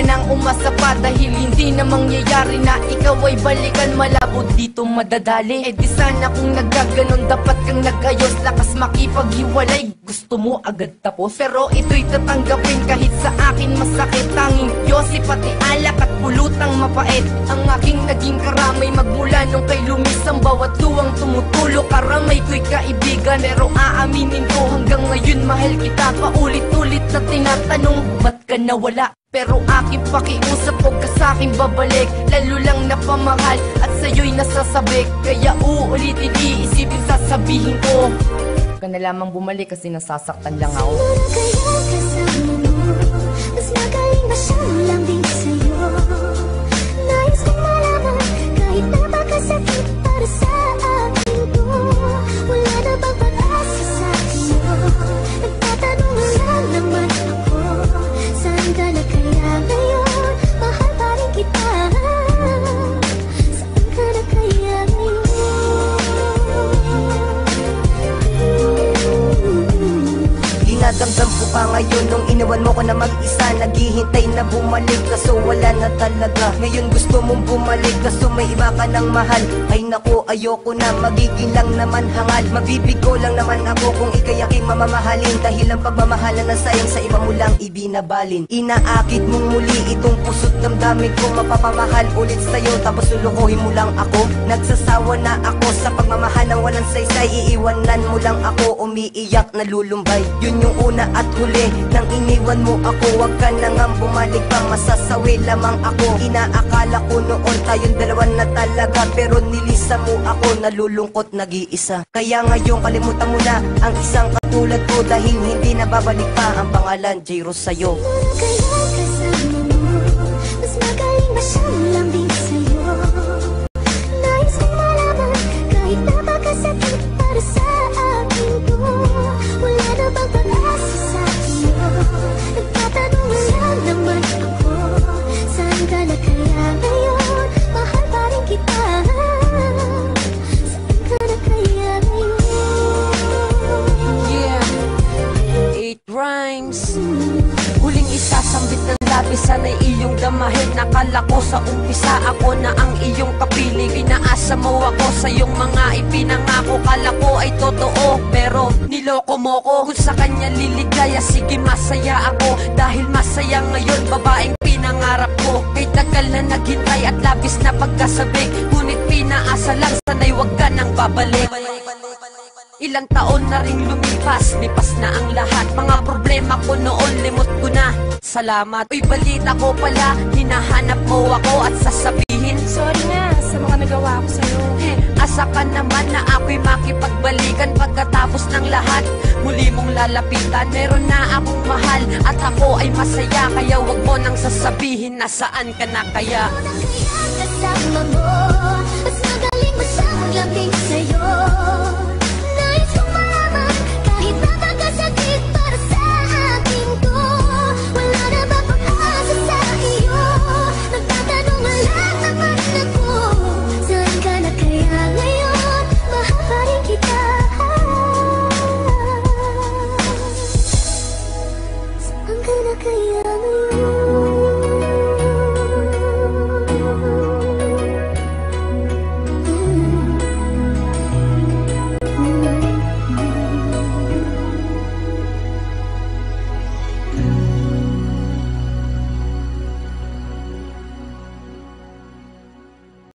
nang umasa pa, dahil hindi na mangyayari na ikaw ay balikan. Malabo dito madadali, di sana kung nagkaganon dapat kang nagayos. Lakas makipaghiwalay, gusto mo agad tapos, pero ito'y tatanggapin kahit sa akin masakit. Tanging yosi pati alak at pulutang mapait ang aking naging karamay magmula nung kay lumis. Ang bawat luwang tumutulo, karamay ko'y kaibigan, pero aaminin ko hanggang ngayon mahal kita. Paulit-ulit na tinatanong, ba't ka nawala? Pero aking pakiusap, huwag ka sa'king babalik. Lalo lang napamahal at sa'yo'y nasasabik. Kaya uulitin, iisipin, sasabihin ko, huwag ka na lamang bumalik kasi nasasaktan lang ako. Kaya kasama mo, mas magaling ba siya lambing sa'yo? Nais kong malaman, kahit napakasakit para sa akin to. Wala na bang pag-asa sa'yo? Nagtatanong lang naman ako, saan ka na kaya ngayon? Mahal pa rin kita, saan ka na kaya ngayon? Dinadamdam ko pa ngayon nung iniwan mo ko na mag-isa. Naghihintay na bumalik kaso wala na talaga. Ngayon gusto mong bumalik kaso may iba ka ng mahal. Ay naku, ayoko na, magiging lang naman hangal. Mabibigo lang naman ako kung ikay aking mamamahalin, dahil ang pagmamahalan na sayang sa iba mo lang ibinabalin. Inaakit mong muli itong puso't damdamin ko, mapapamahal ulit sa'yo tapos lulukohin mo lang ako. Nagsasawa na ako sa pagmamahal ng walang saysay. Iiwanan mo lang ako, umiiyak na lulumbay. Yun yung una at huli nang iniwan mo ako. Huwag ka na nga bumalik pa, masasawi lamang ako. Inaakala ko noon tayong dalawa na talaga, pero nilisa mo ako, nalulungkot nag-iisa. Kaya ngayon kalimutan mo na ang isang katulad ko, dahil hindi na babalik pa ang pangalan J-Rose sa'yo. Kaya kasama mo, mas magaling ba siyang lambing sa'yo? Nais kong malaman, kahit napakasakit para sa akin to. Wala na bang pag-asa sa'yo? Nagtatanong lang naman ako, saan ka na kaya ngayon? Mahal pa rin kita, saan ka na kaya ngayon? Yeah, 8 rhymes. Huling isasambit ng labis, sana'y iyong damahin. Nakala ko sa umpisa ako na ang iyong kapiling. Pinaasa mo ako sa iyong mga ipinangako. Kala ko ay totoo, pero niloko mo ko. Kung sa kanya liligaya, sige masaya ako, dahil masaya ngayon babaeng pinangarap ko. Kay tagal na naghintay at labis na pagkasabik, ngunit pinaasa lang, sana'y wag ka nang babalik. Ilang taon na ring lumipas, lipas na ang lahat. Mga problema ko noon, limot ko na, salamat. Uy, balita ko pala, hinahanap mo ako at sasabihin, sorry na sa mga nagawa ko sa'yo. Asa ka naman na ako'y makipagbalikan pagkatapos ng lahat. Muli mong lalapitan, meron na akong mahal at ako ay masaya. Kaya wag mo nang sasabihin na saan ka na kaya. Kaya kasama mo,